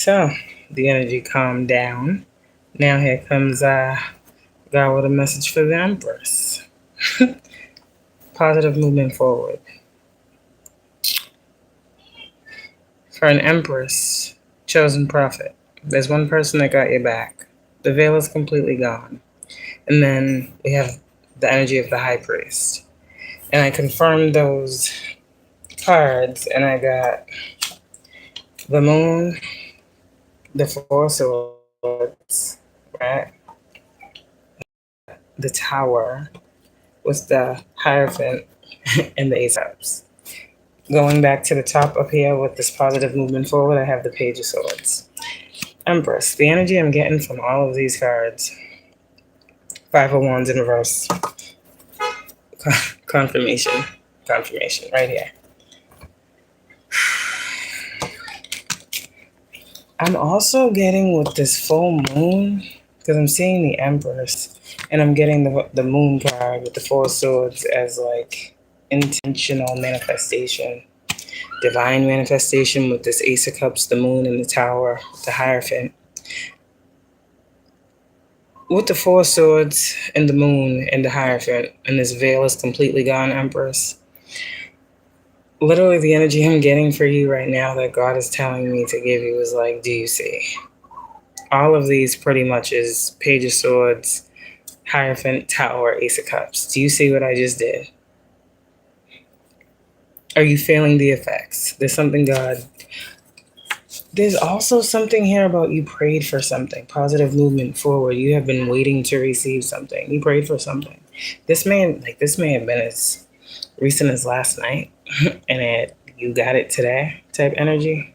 So the energy calmed down. Now here comes God with a message for the Empress. Positive movement forward. For an Empress, chosen prophet, there's one person that got your back. The veil is completely gone. And then we have the energy of the High Priest. And I confirmed those cards, and I got the Moon, the Four Swords, right? The Tower with the Hierophant and the Ace of Cups. Going back to the top up here with this positive movement forward, I have the Page of Swords. Empress, the energy I'm getting from all of these cards. Five of Wands in reverse. Confirmation. Confirmation, right here. I'm also getting with this full moon, because I'm seeing the Empress, and I'm getting the Moon card with the Four Swords as like intentional manifestation. Divine manifestation with this Ace of Cups, the Moon, and the Tower, the Hierophant. With the Four Swords and the Moon and the Hierophant, and this veil is completely gone, Empress. Literally, the energy I'm getting for you right now that God is telling me to give you is like, do you see? All of these pretty much is Page of Swords, Hierophant, Tower, Ace of Cups. Do you see what I just did? Are you feeling the effects? There's something God... There's also something here about you prayed for something. Positive movement forward. You have been waiting to receive something. You prayed for something. This may have been as recent as last night, and you got it today type energy.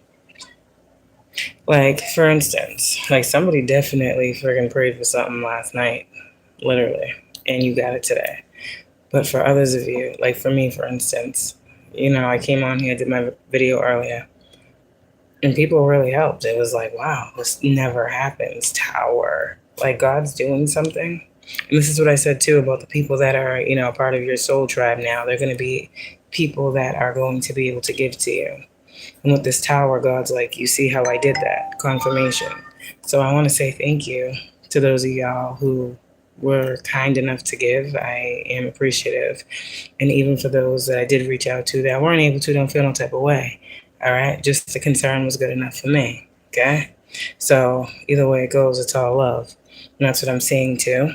Like, for instance, like somebody definitely freaking prayed for something last night, literally, and you got it today. But for others of you, like for me, for instance, I came on here, did my video earlier, and people really helped. It was like, wow, this never happens. Tower. Like, God's doing something. And this is what I said, too, about the people that are, part of your soul tribe now. They're going to be people that are going to be able to give to you. And with this Tower, God's like, you see how I did that? Confirmation. So I want to say thank you to those of y'all who were kind enough to give. I am appreciative. And even for those that I did reach out to that weren't able to, don't feel no type of way. All right, just the concern was good enough for me, okay? So either way it goes, it's all love. And that's what I'm saying too.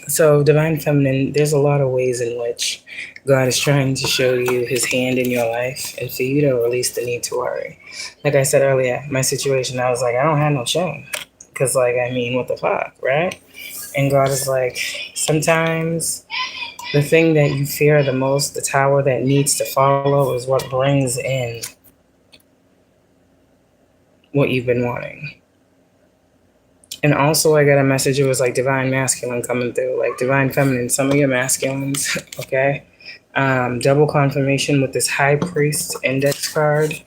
So Divine Feminine, there's a lot of ways in which God is trying to show you his hand in your life and for you to release the need to worry. Like I said earlier, my situation, I was like, I don't have no shame. Because, what the fuck, right? And God is like, sometimes the thing that you fear the most, the tower that needs to follow, is what brings in what you've been wanting. And also, I got a message. It was like divine masculine coming through, like divine feminine. Some of your masculines, okay? Double confirmation with this High Priest index card,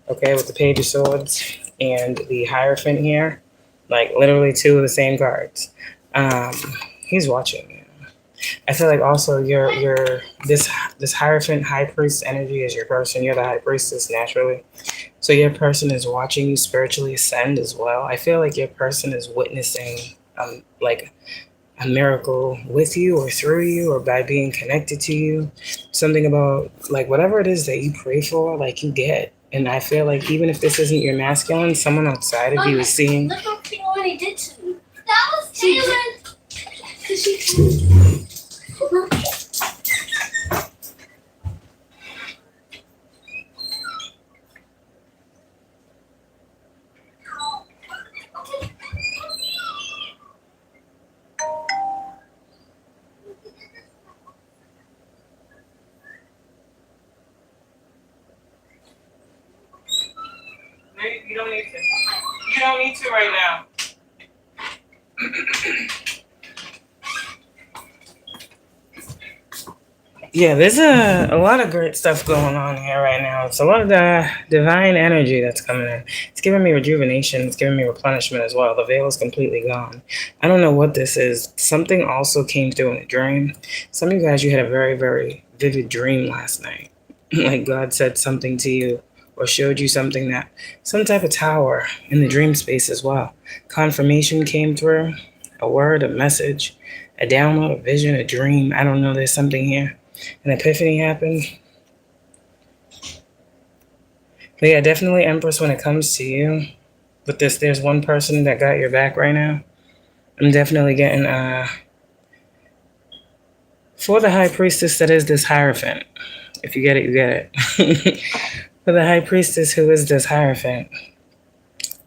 okay, with the Page of Swords and the Hierophant here. Like, literally two of the same cards. He's watching you. I feel like also this Hierophant High Priest energy is your person. You're the High Priestess naturally. So your person is watching you spiritually ascend as well. I feel like your person is witnessing like a miracle with you or through you or by being connected to you. Something about like whatever it is that you pray for, like you get. And I feel like even if this isn't your masculine, someone outside of you is seeing. Look what he did to me. That was Taylor. You don't need to. You don't need to right now. Yeah, there's a lot of great stuff going on here right now. It's a lot of the divine energy that's coming in. It's giving me rejuvenation. It's giving me replenishment as well. The veil is completely gone. I don't know what this is. Something also came through in a dream. Some of you guys, you had a very, very vivid dream last night. Like God said something to you or showed you something, that some type of tower in the dream space as well. Confirmation came through, a word, a message, a download, a vision, a dream. I don't know, there's something here. An epiphany happened. But yeah, definitely Empress, when it comes to you, with this, there's one person that got your back right now. I'm definitely getting, for the High Priestess that is this Hierophant. If you get it, you get it. For the High Priestess who is this Hierophant,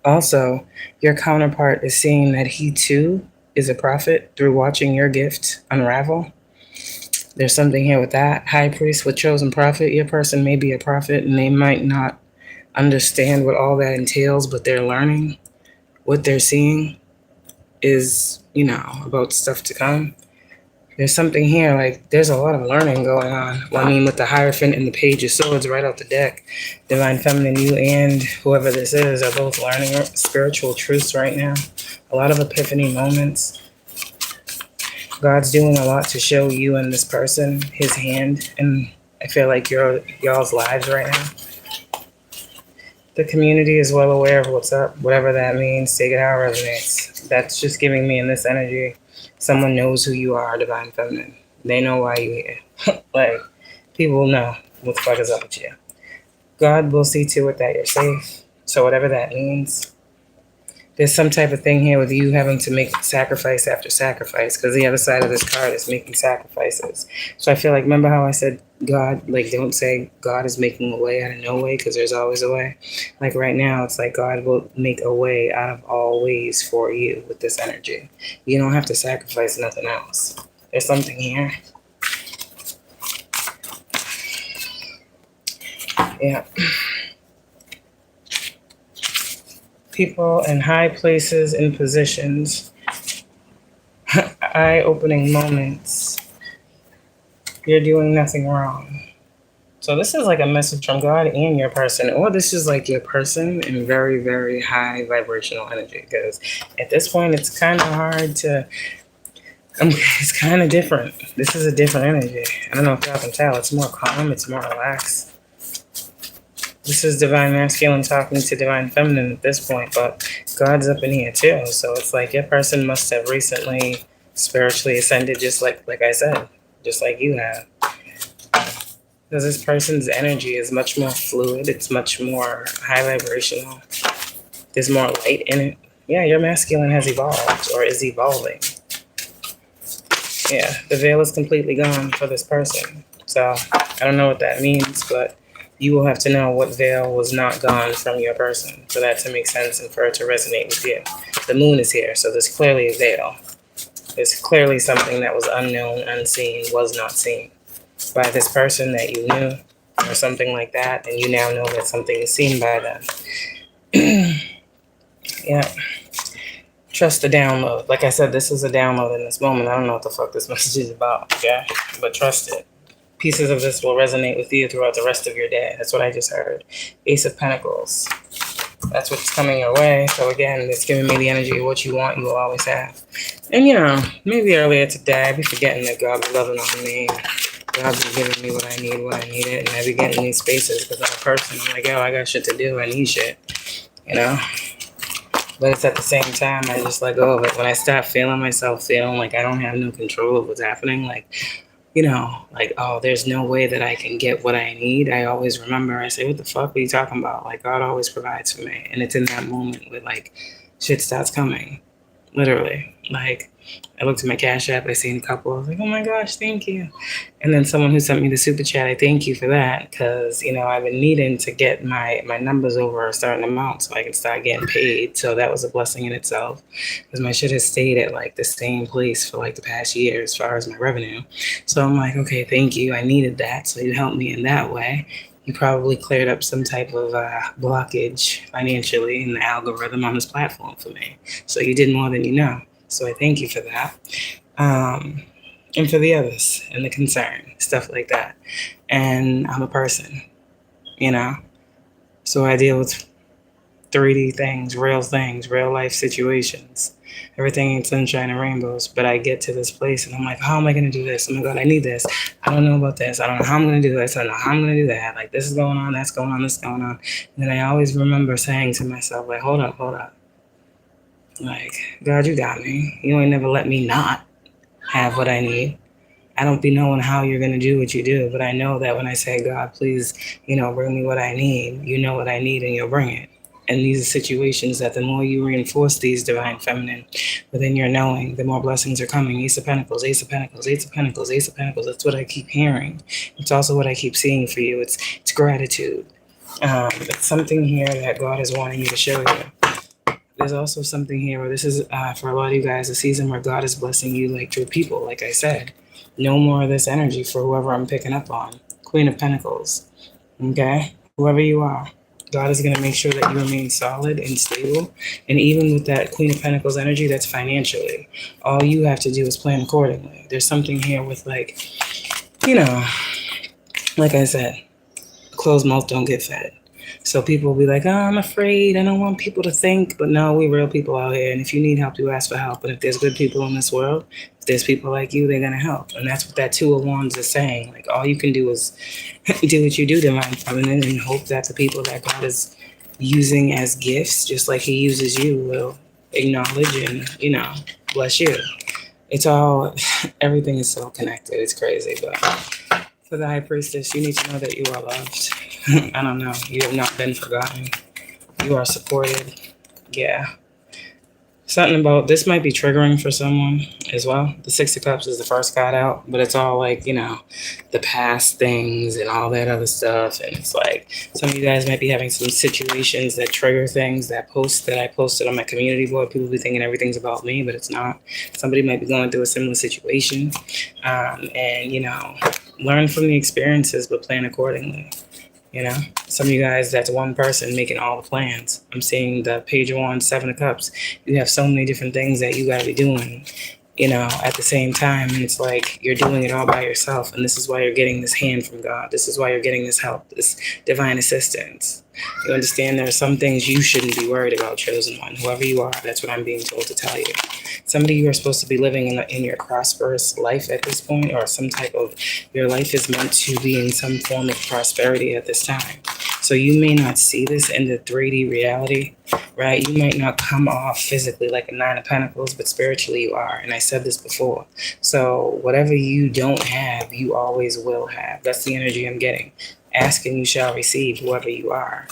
also, your counterpart is seeing that he too is a prophet through watching your gift unravel. There's something here with that. High Priest with chosen prophet, your person may be a prophet and they might not understand what all that entails, but they're learning. What they're seeing is, about stuff to come. There's something here, like, there's a lot of learning going on. Well, I mean, with the Hierophant and the Page of Swords right out the deck, Divine Feminine, you and whoever this is are both learning spiritual truths right now. A lot of epiphany moments. God's doing a lot to show you and this person his hand, and I feel like y'all's lives right now. The community is well aware of what's up, whatever that means. Take it how it resonates. That's just giving me in this energy. Someone knows who you are, Divine Feminine. They know why you're here. Like, people know what the fuck is up with you. God will see to it that you're safe. So whatever that means. There's some type of thing here with you having to make sacrifice after sacrifice, because the other side of this card is making sacrifices. So I feel like, remember how I said God, like, don't say God is making a way out of no way, because there's always a way. Like right now, it's like God will make a way out of all ways for you with this energy. You don't have to sacrifice nothing else. There's something here. Yeah. People in high places and positions, eye-opening moments. You're doing nothing wrong. So this is like a message from God and your person, or this is like your person in very, very high vibrational energy, because at this point it's kind of hard to, it's kind of different. This is a different energy. I don't know if y'all can tell. It's more calm, it's more relaxed. This is Divine Masculine talking to Divine Feminine at this point, but God's up in here too. So it's like your person must have recently spiritually ascended, just like I said, just like you have. Because this person's energy is much more fluid. It's much more high vibrational. There's more light in it. Yeah, your masculine has evolved or is evolving. Yeah, the veil is completely gone for this person. So I don't know what that means, but you will have to know what veil was not gone from your person for that to make sense and for it to resonate with you. The moon is here, so there's clearly a veil. There's clearly something that was unknown, unseen, was not seen by this person that you knew or something like that, and you now know that something is seen by them. Yeah. Trust the download. Like I said, this is a download in this moment. I don't know what the fuck this message is about, okay? But trust it. Pieces of this will resonate with you throughout the rest of your day. That's what I just heard. Ace of Pentacles. That's what's coming your way. So again, it's giving me the energy of what you want, you will always have. And maybe earlier today, I'd be forgetting that God be loving on me. God be giving me what I need, when I need it. And I be getting these spaces because I'm a person. I'm like, yo, I got shit to do. I need shit. But it's at the same time, I just let go of it. When I stop feeling myself feeling like I don't have no control of what's happening, oh, there's no way that I can get what I need. I always remember, I say, what the fuck are you talking about? Like, God always provides for me. And it's in that moment where, like, shit starts coming. Literally. Like, I looked at my Cashapp, I seen a couple. I was like, oh my gosh, thank you. And then someone who sent me the super chat, I thank you for that. Because, I've been needing to get my numbers over a certain amount so I can start getting paid. So that was a blessing in itself. Because my shit has stayed at, like, the same place for, like, the past year as far as my revenue. So I'm like, okay, thank you. I needed that. So you helped me in that way. You probably cleared up some type of blockage financially in the algorithm on this platform for me. So you did more than you know. So I thank you for that. And for the others and the concern, stuff like that. And I'm a person, So I deal with 3D things, real life situations. Everything ain't sunshine and rainbows, but I get to this place and I'm like, how am I going to do this? Oh my God, I need this. I don't know about this. I don't know how I'm going to do this. I don't know how I'm going to do that. Like, this is going on, that's going on, this is going on. And then I always remember saying to myself, like, hold up. Like, God, you got me. You ain't never let me not have what I need. I don't be knowing how you're going to do what you do, but I know that when I say, God, please, bring me what I need, you know what I need and you'll bring it. And these are situations that the more you reinforce these divine feminine within your knowing, the more blessings are coming. Ace of Pentacles, Ace of Pentacles, Ace of Pentacles, Ace of Pentacles. That's what I keep hearing. It's also what I keep seeing for you. It's gratitude. It's something here that God is wanting you to show you. There's also something here where this is, for a lot of you guys, a season where God is blessing you like through people, like I said. No more of this energy for whoever I'm picking up on. Queen of Pentacles. Okay? Whoever you are. God is going to make sure that you remain solid and stable. And even with that Queen of Pentacles energy, that's financially. All you have to do is plan accordingly. There's something here with like I said, closed mouth don't get fed. So people will be like, oh, I'm afraid. I don't want people to think. But no, we real people out here. And if you need help, you ask for help. And if there's good people in this world, if there's people like you, they're going to help. And that's what that Two of Wands is saying. Like, all you can do is do what you do, divine feminine, and hope that the people that God is using as gifts, just like he uses you, will acknowledge and, bless you. It's all, everything is so connected. It's crazy. But for the High Priestess, you need to know that you are loved. I don't know. You have not been forgotten. You are supported. Yeah. Something about this might be triggering for someone as well. The Six of Cups is the first card out, but it's all like, the past things and all that other stuff. And it's like some of you guys might be having some situations that trigger things. That post that I posted on my community board, people be thinking everything's about me, but it's not. Somebody might be going through a similar situation. Learn from the experiences, but plan accordingly. Some of you guys, that's one person making all the plans. I'm seeing the Page of Wands, Seven of Cups. You have so many different things that you got to be doing, at the same time. And it's like you're doing it all by yourself. And this is why you're getting this hand from God. This is why you're getting this help, this divine assistance. You understand there are some things you shouldn't be worried about, chosen one. Whoever you are, that's what I'm being told to tell you. Somebody you are supposed to be living in your prosperous life at this point, or some type of, your life is meant to be in some form of prosperity at this time. So you may not see this in the 3D reality, right? You might not come off physically like a Nine of Pentacles, but spiritually you are. And I said this before. So whatever you don't have, you always will have. That's the energy I'm getting. Ask and you shall receive, whoever you are.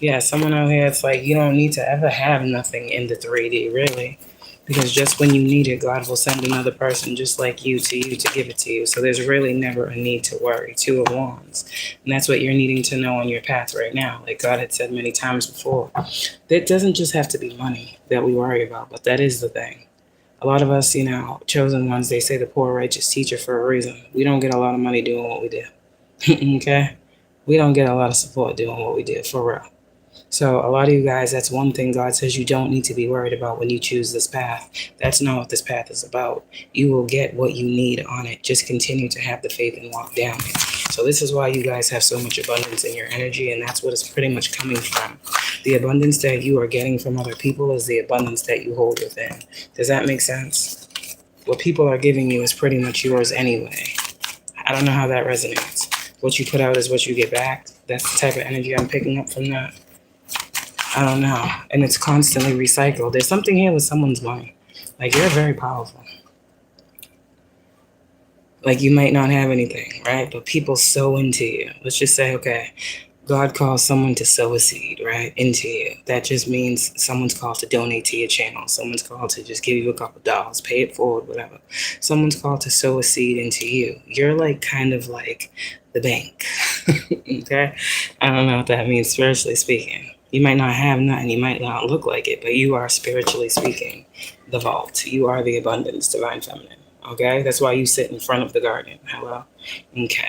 Yeah, someone out here, it's like you don't need to ever have nothing in the 3D, really. Because just when you need it, God will send another person just like you to give it to you. So there's really never a need to worry. Two of Wands. And that's what you're needing to know on your path right now. Like God had said many times before. It doesn't just have to be money that we worry about, but that is the thing. A lot of us, chosen ones, they say the poor righteous teacher for a reason. We don't get a lot of money doing what we do. Okay? We don't get a lot of support doing what we do, for real. So a lot of you guys, that's one thing God says you don't need to be worried about when you choose this path. That's not what this path is about. You will get what you need on it. Just continue to have the faith and walk down it. So this is why you guys have so much abundance in your energy, and that's what it's pretty much coming from. The abundance that you are getting from other people is the abundance that you hold within. Does that make sense? What people are giving you is pretty much yours anyway. I don't know how that resonates. What you put out is what you get back. That's the type of energy I'm picking up from that. I don't know. And it's constantly recycled. There's something here with someone's money. Like, you're very powerful. Like, you might not have anything, right? But people sow into you. Let's just say, okay, God calls someone to sow a seed, right, into you. That just means someone's called to donate to your channel. Someone's called to just give you a couple dollars, pay it forward, whatever. Someone's called to sow a seed into you. You're like kind of like the bank, okay? I don't know what that means spiritually speaking. You might not have nothing, you might not look like it, but you are spiritually speaking the vault. You are the abundance, divine feminine, okay? That's why you sit in front of the garden. Hello? Okay.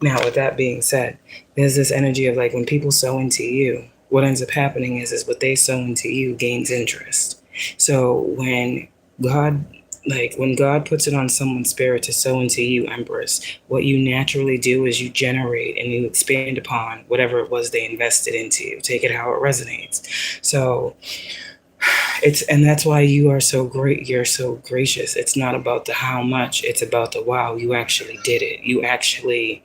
Now, with that being said, there's this energy of like when people sow into you, what ends up happening is what they sow into you gains interest. So when God like when God puts it on someone's spirit to sow into you, Empress, what you naturally do is you generate and you expand upon whatever it was they invested into you. Take it how it resonates. So and that's why you are so great. You're so gracious. It's not about the how much, it's about the wow, you actually did it. You actually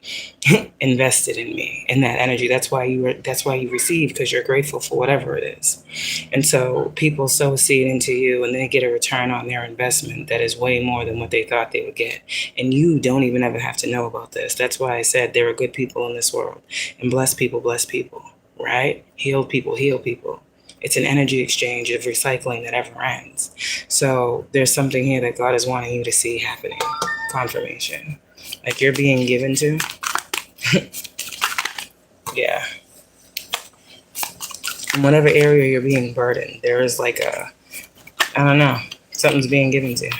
invested in me, in that energy. That's why you receive, because you're grateful for whatever it is. And so people sow a seed into you and they get a return on their investment that is way more than what they thought they would get. And you don't even ever have to know about this. That's why I said there are good people in this world, and blessed people, right? Healed people, heal people. It's an energy exchange of recycling that never ends. So there's something here that God is wanting you to see happening. Confirmation. Like you're being given to. Yeah. In whatever area you're being burdened, there is like I don't know, something's being given to you.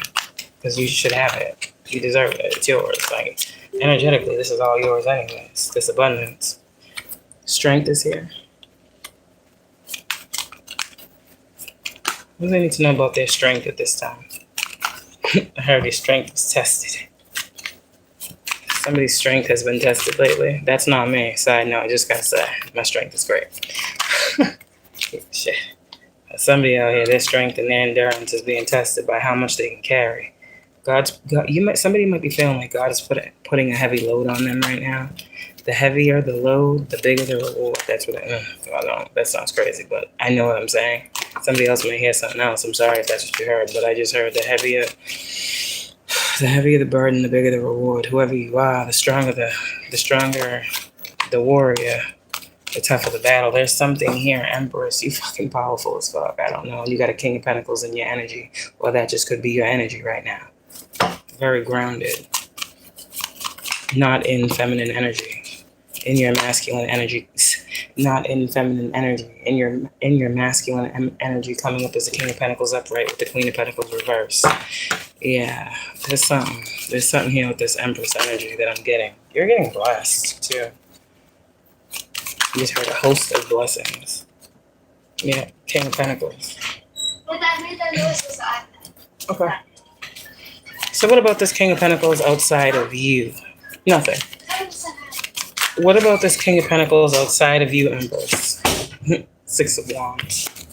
Because you should have it. You deserve it. It's yours. Like energetically, this is all yours anyways. This abundance. Strength is here. What do they need to know about their strength at this time? I heard their strength was tested. Somebody's strength has been tested lately. That's not me. Side note, I just gotta say, my strength is great. Shit. Somebody out here, their strength and their endurance is being tested by how much they can carry. Somebody might be feeling like God is putting a heavy load on them right now. The heavier the load, the bigger the reward. That's what that sounds crazy, but I know what I'm saying. Somebody else may hear something else. I'm sorry if that's what you heard, but I just heard the heavier the burden, the bigger the reward. Whoever you are, the stronger the warrior, the tougher the battle. There's something here, Empress. You fucking powerful as fuck. I don't know. You got a King of Pentacles in your energy, or that just could be your energy right now. Very grounded, not in feminine energy. In your masculine energy, not in feminine energy. In your masculine energy, coming up as the King of Pentacles upright with the Queen of Pentacles reverse. Yeah, there's something here with this Empress energy that I'm getting. You're getting blessed too. You just heard a host of blessings. Yeah, King of Pentacles. Okay. So what about this King of Pentacles outside of you? Nothing. What about this King of Pentacles outside of you, Empress? Six of Wands.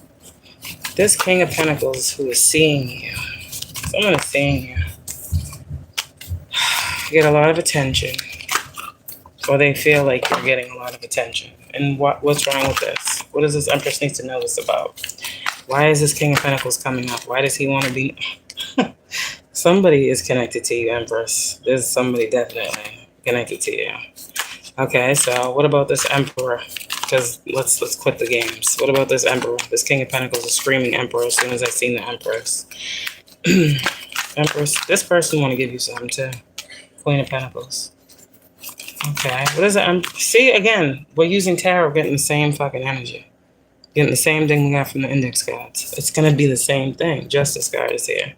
This King of Pentacles who is seeing you. Someone is seeing you. You get a lot of attention. Or they feel like you're getting a lot of attention. And what's wrong with this? What does this Empress need to know this about? Why is this King of Pentacles coming up? Why does he want to be... Somebody is connected to you, Empress. There's somebody definitely connected to you. Okay, so what about this Emperor? Because let's quit the games. What about this Emperor? This King of Pentacles is screaming Emperor as soon as I seen the Empress. Empress, this person want to give you something too. Queen of Pentacles. Okay, what is it? See, again, we're using tarot, getting the same fucking energy. Getting the same thing we got from the index cards. It's going to be the same thing. Justice card is here.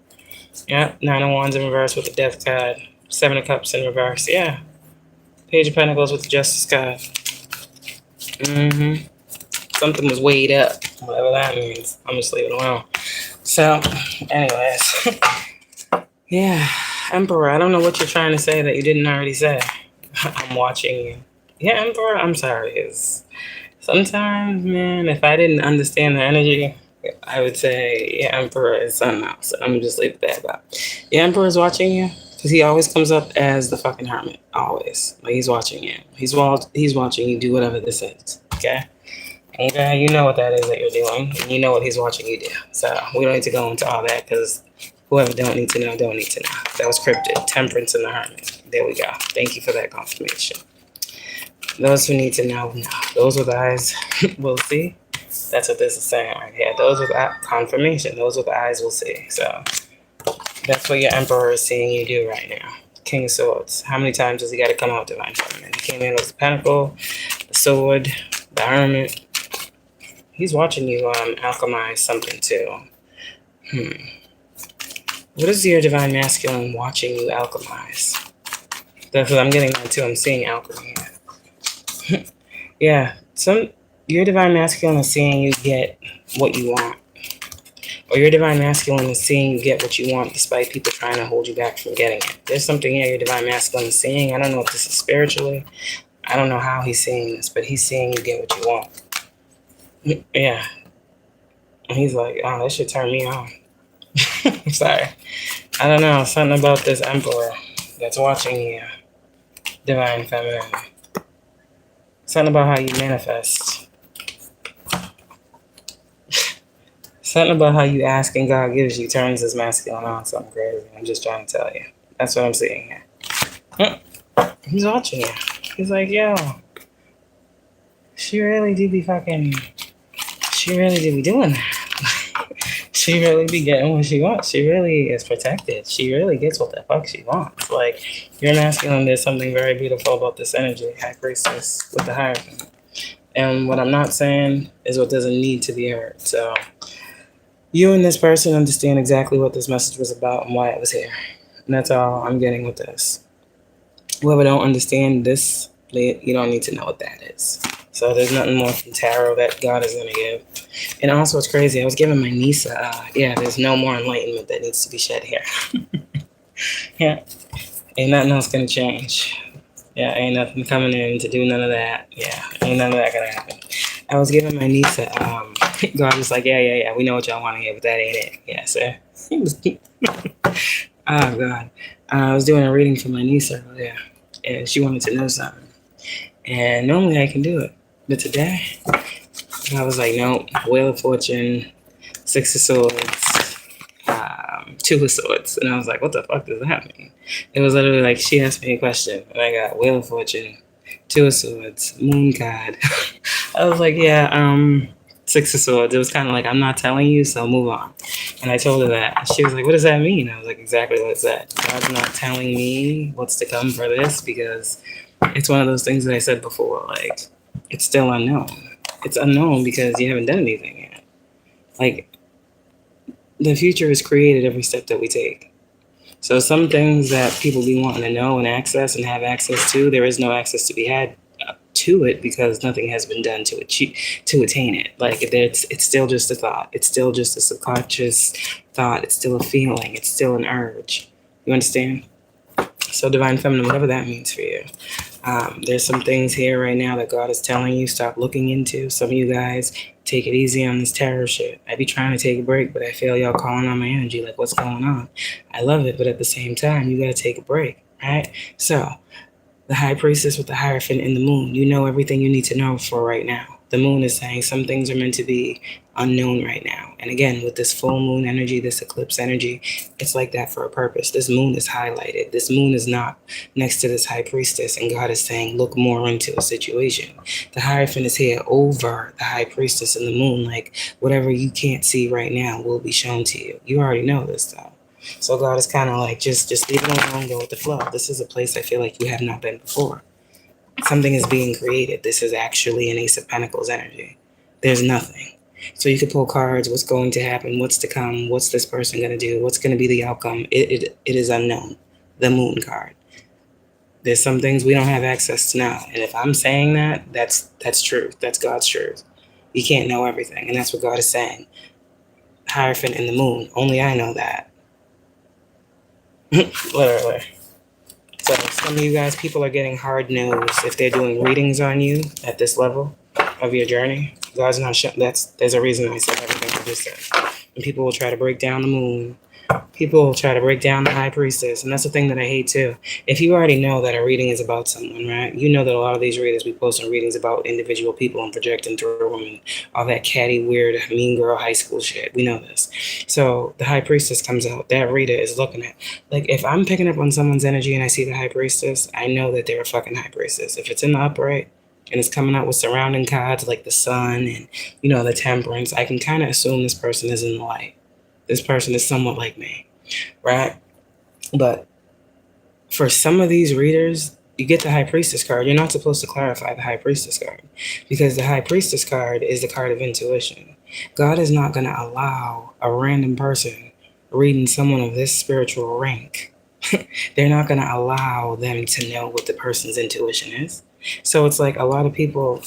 Yep, Nine of Wands in reverse with the Death card. Seven of Cups in reverse. Yeah. Page of Pentacles with the Justice card. Something was weighed up. Whatever that means. I'm just leaving it alone. So, anyways. Yeah. Emperor, I don't know what you're trying to say that you didn't already say. I'm watching you. Yeah, Emperor, I'm sorry. Sometimes, man, if I didn't understand the energy, I would say, yeah, Emperor is something else. I'm going to just leave it there. But yeah, Emperor is watching you. Because he always comes up as the fucking hermit. Always. Like, he's watching you. He's watching you do whatever this is. Okay? Okay, you know what that is that you're doing. And you know what he's watching you do. So, we don't need to go into all that because whoever don't need to know. That was cryptid. Temperance and the hermit. There we go. Thank you for that confirmation. Those who need to know. Those with eyes will see. That's what this is saying right here. Those with confirmation. Those with eyes will see. So, that's what your Emperor is seeing you do right now. King of Swords. How many times does he got to come out, Divine Feminine? He came in with the Pentacle, the Sword, the Hermit. He's watching you alchemize something too. What is your Divine Masculine watching you alchemize? That's what I'm getting at too. I'm seeing alchemy here. Yeah. Your Divine Masculine is seeing you get what you want. Or your divine masculine is seeing you get what you want despite people trying to hold you back from getting it. There's something here your divine masculine is seeing. I don't know if this is spiritually. I don't know how he's seeing this, but he's seeing you get what you want. Yeah. And he's like, oh, that should turn me on. I'm sorry. I don't know. Something about this emperor that's watching you. Divine feminine. Something about how you manifest. Something about how you ask and God gives you turns this masculine on something crazy. I'm just trying to tell you. That's what I'm seeing here. He's watching you. He's like, yo, she really do be doing that. She really be getting what she wants. She really is protected. She really gets what the fuck she wants. Like, you're masculine, there's something very beautiful about this energy, High Priestess with the Hierophant. And what I'm not saying is what doesn't need to be heard. So, you and this person understand exactly what this message was about and why it was here. And that's all I'm getting with this. Whoever don't understand this, you don't need to know what that is. So there's nothing more from tarot that God is going to give. And also, it's crazy. I was giving my niece there's no more enlightenment that needs to be shed here. Yeah. Ain't nothing else going to change. Yeah, ain't nothing coming in to do none of that. Yeah, ain't none of that going to happen. I was giving my niece God was like, yeah, we know what y'all want to hear, but that ain't it. Yeah, so. Oh, God. I was doing a reading for my niece earlier, and she wanted to know something. And normally I can do it. But today, I was like, nope, Wheel of Fortune, Six of Swords, Two of Swords. And I was like, what the fuck does that mean? It was literally like, she asked me a question, and I got Wheel of Fortune, Two of Swords, Moon card. I was like, yeah, Six of Swords. It was kind of like, I'm not telling you, so move on. And I told her that. And she was like, what does that mean? I was like, exactly what it's that. God's not telling me what's to come for this because it's one of those things that I said before, like, it's still unknown. It's unknown because you haven't done anything yet. Like, the future is created every step that we take. So some things that people be wanting to know and access and have access to, there is no access to be had to it because nothing has been done to attain it. Like, it's still just a thought. It's still just a subconscious thought. It's still a feeling. It's still an urge. You understand? So divine feminine, whatever that means for you. There's some things here right now that God is telling you stop looking into. Some of you guys take it easy on this tarot shit. I be trying to take a break, but I feel y'all calling on my energy like, what's going on? I love it, but at the same time, you gotta take a break, right? So the High Priestess with the Hierophant in the moon, you know everything you need to know for right now. The moon is saying some things are meant to be unknown right now. And again, with this full moon energy, this eclipse energy, it's like that for a purpose. This moon is highlighted. This moon is not next to this High Priestess, and God is saying, look more into a situation. The Hierophant is here over the High Priestess in the moon, like whatever you can't see right now will be shown to you. You already know this, though. So God is kind of like, just leave it alone, go with the flow. This is a place I feel like you have not been before. Something is being created. This is actually an Ace of Pentacles energy. There's nothing. So you could pull cards, what's going to happen, what's to come, what's this person going to do, what's going to be the outcome. It is unknown. The moon card. There's some things we don't have access to now. And if I'm saying that, that's truth. That's God's truth. You can't know everything. And that's what God is saying. Hierophant in the moon. Only I know that. Literally. So some of you guys, people are getting hard news if they're doing readings on you at this level of your journey. God's not showing. There's a reason I said everything I just said. And people will try to break down the moon. People will try to break down the High Priestess. And that's the thing that I hate too. If you already know that a reading is about someone, right? You know that a lot of these readers, we post some readings about individual people and projecting through them and all that catty, weird, mean girl high school shit. We know this. So the High Priestess comes out. That reader is looking at, like, if I'm picking up on someone's energy and I see the High Priestess, I know that they're a fucking High Priestess. If it's in the upright and it's coming out with surrounding cards like the sun and, you know, the temperance, I can kind of assume this person is in the light. This person is somewhat like me, right? But for some of these readers, you get the High Priestess card. You're not supposed to clarify the High Priestess card because the High Priestess card is the card of intuition. God is not going to allow a random person reading someone of this spiritual rank. They're not going to allow them to know what the person's intuition is. So it's like a lot of people,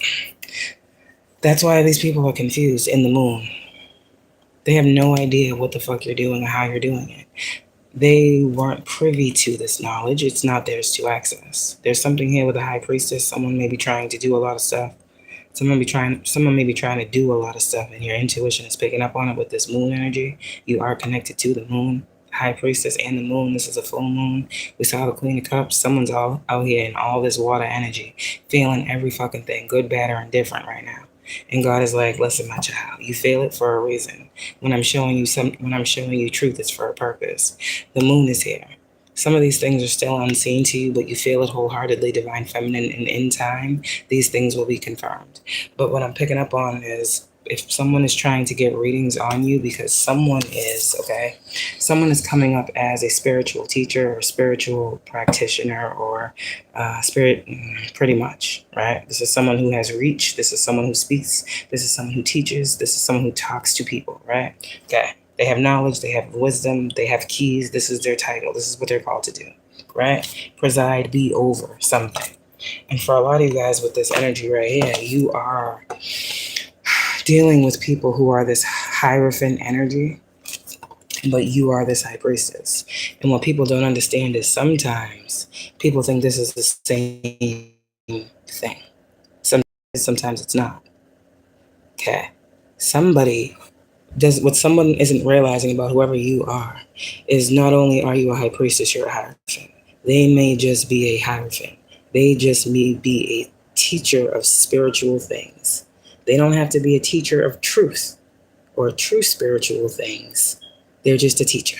that's why these people are confused in the moon. They have no idea what the fuck you're doing or how you're doing it. They weren't privy to this knowledge. It's not theirs to access. There's something here with the high priestess. Someone may be trying to do a lot of stuff. Someone may be trying to do a lot of stuff, and your intuition is picking up on it with this moon energy. You are connected to the moon, high priestess, and the moon. This is a full moon. We saw the Queen of Cups. Someone's all out here in all this water energy, feeling every fucking thing, good, bad, or indifferent right now. And God is like, listen, my child, you feel it for a reason. When I'm showing you truth, it's for a purpose. The moon is here. Some of these things are still unseen to you, but you feel it wholeheartedly, divine feminine, and in time, these things will be confirmed. But what I'm picking up on is if someone is trying to get readings on you because someone is coming up as a spiritual teacher or spiritual practitioner or spirit, pretty much, right? This is someone who has reach. This is someone who speaks. This is someone who teaches. This is someone who talks to people, right? Okay. They have knowledge, they have wisdom, they have keys. This is their title. This is what they're called to do, right? Preside, be over something. And for a lot of you guys with this energy right here, you are dealing with people who are this Hierophant energy, but you are this high priestess. And what people don't understand is sometimes people think this is the same thing. Sometimes it's not. Okay. What someone isn't realizing about whoever you are is not only are you a high priestess, you're a hierophant. They may just be a hierophant. They just may be a teacher of spiritual things. They don't have to be a teacher of truth or true spiritual things. They're just a teacher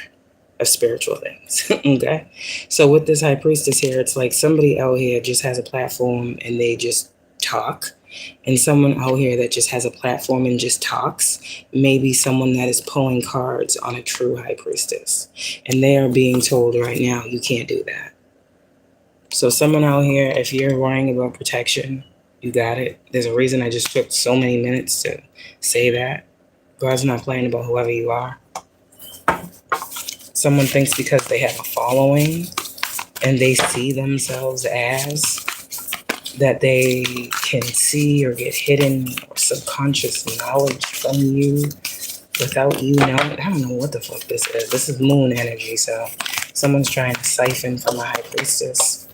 of spiritual things. Okay? So with this high priestess here, it's like somebody out here just has a platform and they just talk. And someone out here that just has a platform and just talks, maybe someone that is pulling cards on a true high priestess. And they are being told right now, you can't do that. So someone out here, if you're worrying about protection, you got it. There's a reason I just took so many minutes to say that. God's not playing about whoever you are. Someone thinks because they have a following and they see themselves as that they can see or get hidden or subconscious knowledge from you without you knowing. I don't know what the fuck this is. This is moon energy, so someone's trying to siphon from a high priestess.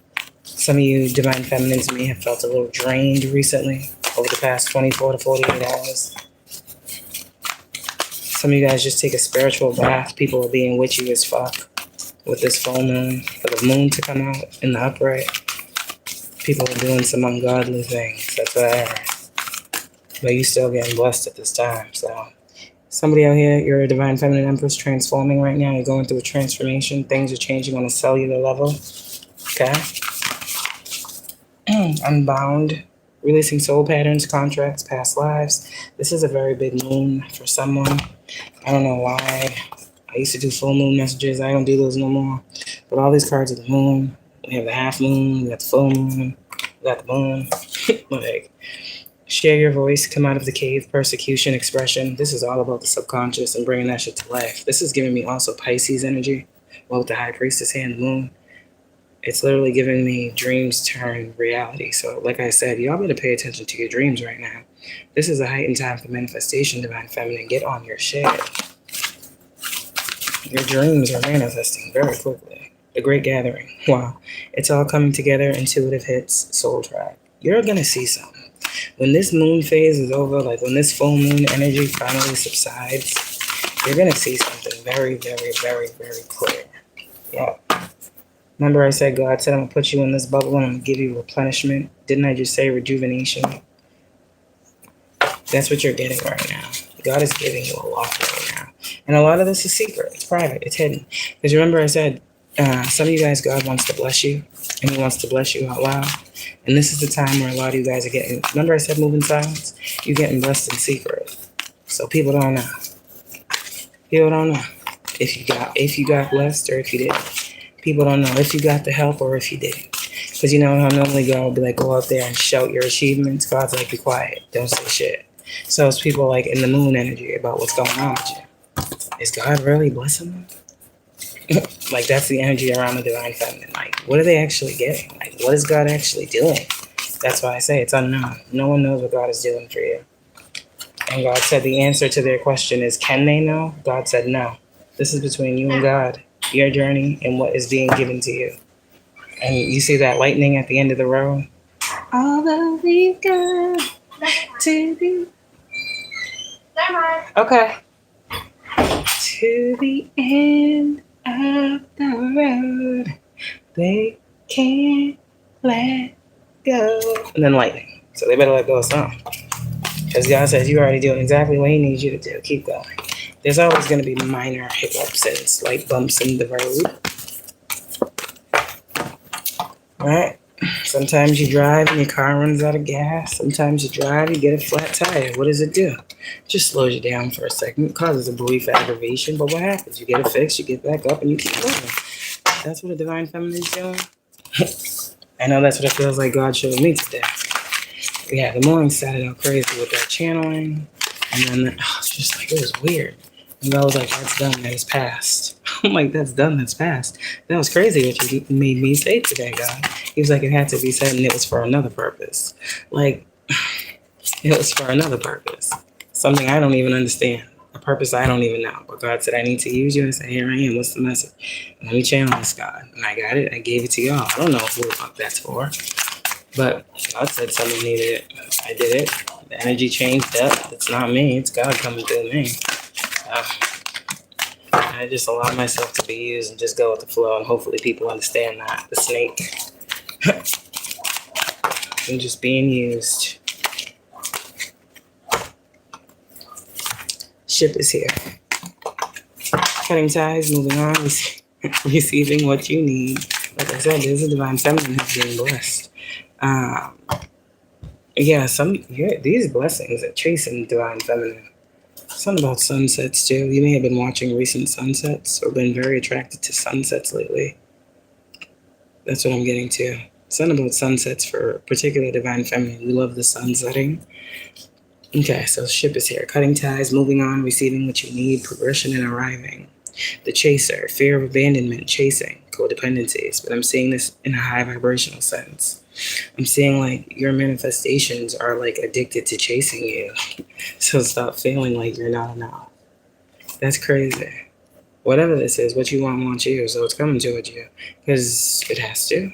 Some of you divine feminines may have felt a little drained recently over the past 24 to 48 hours. Some of you guys just take a spiritual bath. People are being witchy as fuck with this full moon. For the moon to come out in the upright, people are doing some ungodly things. That's what I heard. But you still getting blessed at this time. So somebody out here, you're a divine feminine empress transforming right now. You're going through a transformation. Things are changing on a cellular level. Okay? Unbound. Releasing soul patterns, contracts, past lives. This is a very big moon for someone. I don't know why. I used to do full moon messages. I don't do those no more. But all these cards are the moon. We have the half moon. We got the full moon. We got the moon. Like, share your voice. Come out of the cave. Persecution, expression. This is all about the subconscious and bringing that shit to life. This is giving me also Pisces energy. Well, with the high priestess here and the moon. It's literally giving me dreams turn reality. So like I said, y'all better pay attention to your dreams right now. This is a heightened time for manifestation, divine feminine. Get on your shit. Your dreams are manifesting very quickly. The Great Gathering. Wow. It's all coming together. Intuitive hits. Soul Tribe. You're going to see something. When this moon phase is over, like when this full moon energy finally subsides, you're going to see something very, very, very, very clear. Yeah. Remember I said God said I'm going to put you in this bubble and I'm going to give you replenishment. Didn't I just say rejuvenation? That's what you're getting right now. God is giving you a lot right now. And a lot of this is secret. It's private. It's hidden. Because remember I said some of you guys, God wants to bless you. And he wants to bless you out loud. And this is the time where a lot of you guys are getting, remember I said move in silence? You're getting blessed in secret. So people don't know. People don't know if you got blessed or if you didn't. People don't know if you got the help or if you didn't. Because you know how normally God will be like, go out there and shout your achievements. God's like, be quiet. Don't say shit. So it's people like in the moon energy about what's going on with you. Is God really blessing them? Like that's the energy around the divine feminine. Like what are they actually getting? Like what is God actually doing? That's why I say it's unknown. No one knows what God is doing for you. And God said the answer to their question is, can they know? God said no. This is between you and God, your journey, and what is being given to you. And you see that lightning at the end of the road? Although we've got to be... Okay. To the end of the road, they can't let go. And then lightning. So they better let go of something. Because God says you're already doing exactly what He needs you to do. Keep going. There's always going to be minor hiccups and slight bumps in the road. Right? Sometimes you drive and your car runs out of gas. Sometimes you drive, you get a flat tire. What does it do? It just slows you down for a second. It causes a brief aggravation, but what happens? You get it fixed, you get back up, and you keep moving. That's what a divine feminine is doing. I know that's what it feels like God showed me today. Yeah, the morning started out crazy with that channeling, and then it's just like, it was weird. And God was like, that's done, that is past. I'm like, that's done, that's past. That was crazy what you made me say today, God. He was like, it had to be said, and it was for another purpose. Like, it was for another purpose. Something I don't even understand. A purpose I don't even know. But God said, I need to use you. I said, here I am. What's the message? Let me channel this, God. And I got it. I gave it to y'all. I don't know what that's for. But God said someone needed it. I did it. The energy changed up. It's not me. It's God coming through me. I just allow myself to be used and just go with the flow. And hopefully people understand that. The snake. I'm just being used. Ship is here. Cutting ties, moving on, receiving what you need. Like I said, there's a divine feminine who's being blessed. These blessings are chasing divine feminine. Something about sunsets too. You may have been watching recent sunsets or been very attracted to sunsets lately. That's what I'm getting to. Something about sunsets for particular divine feminine. We love the sun setting. Okay, so ship is here. Cutting ties, moving on, receiving what you need, progression and arriving. The chaser, fear of abandonment, chasing, codependencies. But I'm seeing this in a high vibrational sense. I'm seeing like your manifestations are like addicted to chasing you. So stop feeling like you're not enough. That's crazy. Whatever this is, what you want wants you. So it's coming towards you. Because it has to.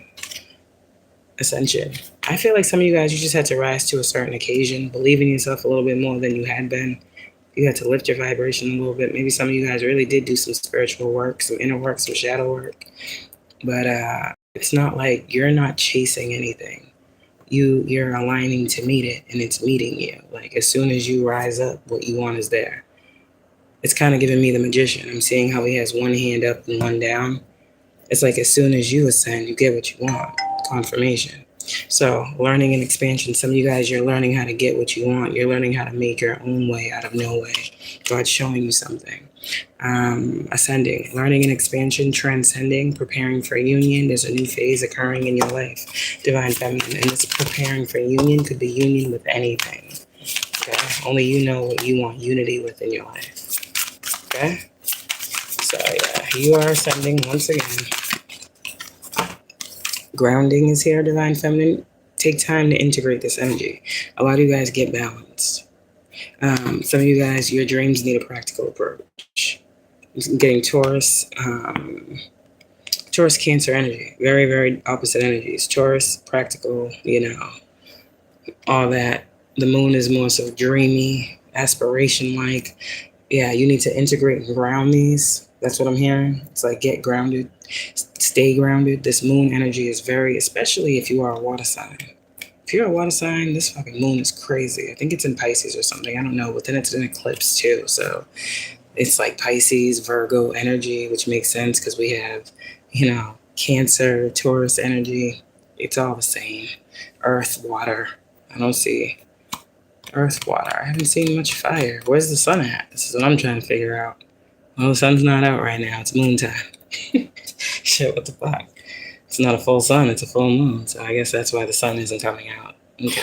Ascension. I feel like some of you guys, you just had to rise to a certain occasion, believe in yourself a little bit more than you had been. You had to lift your vibration a little bit. Maybe some of you guys really did do some spiritual work, some inner work, some shadow work. But it's not like you're not chasing anything. You're aligning to meet it, and it's meeting you. Like as soon as you rise up, what you want is there. It's kind of giving me the magician. I'm seeing how he has one hand up and one down. It's like as soon as you ascend, you get what you want. Confirmation. So learning and expansion. Some of you guys, you're learning how to get what you want. You're learning how to make your own way out of no way. God's showing you something. Ascending, learning and expansion, transcending, preparing for union. There's a new phase occurring in your life. Divine feminine. And this preparing for union could be union with anything. Okay? Only you know what you want unity with in your life. Okay? So yeah, you are ascending once again. Grounding is here, divine feminine. Take time to integrate this energy. A lot of you guys get balanced. Some of you guys, your dreams need a practical approach. Getting Taurus, Taurus Cancer energy. Very, very opposite energies. Taurus, practical, all that. The moon is more so dreamy, aspiration-like. Yeah, you need to integrate and ground these. That's what I'm hearing. It's like get grounded, stay grounded. This moon energy is very, especially if you are a water sign. If you're a water sign, this fucking moon is crazy. I think it's in Pisces or something. I don't know. But then it's an eclipse too. So it's like Pisces, Virgo energy, which makes sense because we have, Cancer, Taurus energy. It's all the same. Earth, water. I don't see earth, water. I haven't seen much fire. Where's the sun at? This is what I'm trying to figure out. Well, the sun's not out right now. It's moon time. Shit, what the fuck? It's not a full sun. It's a full moon. So I guess that's why the sun isn't coming out. Okay.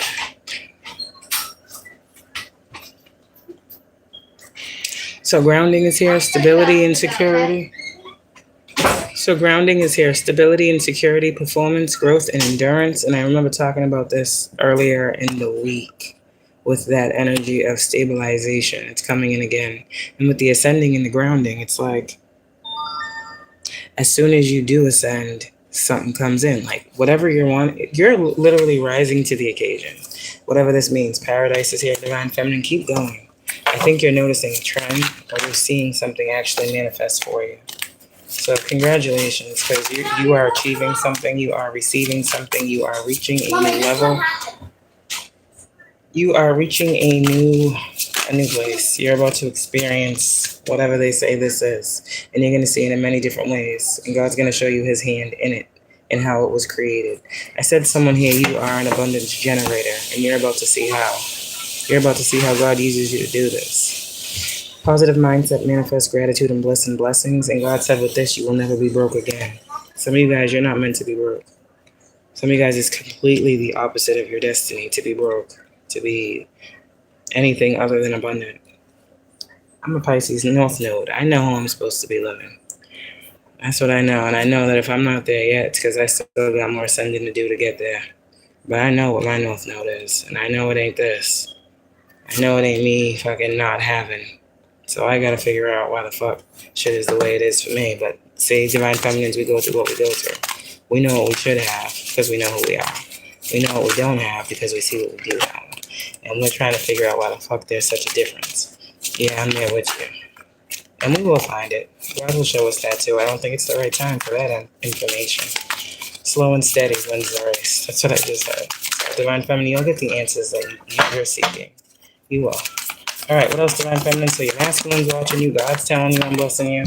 So grounding is here. Stability and security. So grounding is here. Stability and security, performance, growth, and endurance. And I remember talking about this earlier in the week. with that energy of stabilization. It's coming in again. And with the ascending and the grounding, it's like as soon as you do ascend, something comes in. Like whatever you're you're literally rising to the occasion. Whatever this means. Paradise is here, divine feminine, keep going. I think you're noticing a trend or you're seeing something actually manifest for you. So congratulations, because you are achieving something, you are receiving something, you are reaching a new level. You are reaching a new place. You're about to experience whatever they say this is. And you're going to see it in many different ways. And God's going to show you his hand in it and how it was created. I said someone here, you are an abundance generator. And you're about to see how. You're about to see how God uses you to do this. Positive mindset manifests gratitude and blessings. And God said with this, you will never be broke again. Some of you guys, you're not meant to be broke. Some of you guys, it's completely the opposite of your destiny to be broke. To be anything other than abundant. I'm a Pisces North Node. I know how I'm supposed to be living. That's what I know. And I know that if I'm not there yet, it's because I still got more ascending to do to get there. But I know what my North Node is. And I know it ain't this. I know it ain't me fucking not having. So I got to figure out why the fuck shit is the way it is for me. But see, divine feminines, we go through what we go through. We know what we should have because we know who we are. We know what we don't have because we see what we do have. And we're trying to figure out why the fuck there's such a difference. Yeah, I'm there with you. And we will find it. God will show us that too. I don't think it's the right time for that information. Slow and steady wins the race. That's what I just said. So, divine feminine, you'll get the answers that you're seeking. You will. All right, what else, divine feminine? So your masculine's watching you. God's telling you I'm blessing you.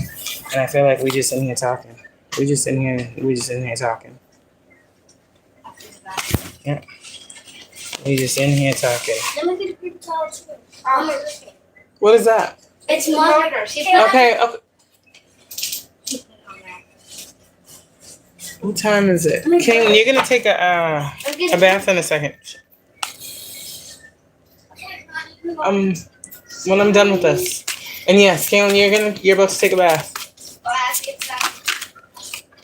And I feel like we just in here talking. We just in here talking. Yeah. We just in here talking. Let me get a paper towel too. What is that? It's mine. Okay. What time is it? Caitlin, you're gonna take a bath in a second. When I'm done with this. And yes, Caitlin, you're about to take a bath.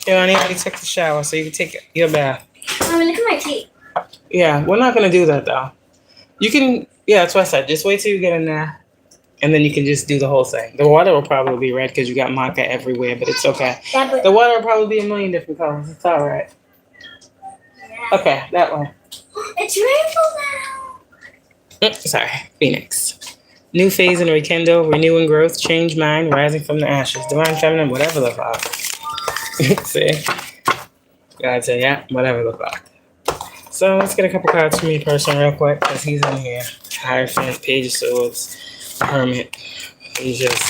Caitlin, I already took the shower, so you can take your bath. Look at my teeth. Yeah, we're not gonna do that though. You can, yeah, that's what I said. Just wait till you get in there, and then you can just do the whole thing. The water will probably be red because you got maca everywhere, but it's okay. The water will probably be a million different colors. It's all right. Yeah. Okay, that one. It's rainbow now. Sorry, Phoenix. New phase and rekindle, renew and growth, change mind, rising from the ashes, divine feminine, whatever the fuck. See? God said, yeah, whatever the fuck. So let's get a couple cards from your person real quick, because he's in here. Hierophant, Page of Swords, Hermit. He's just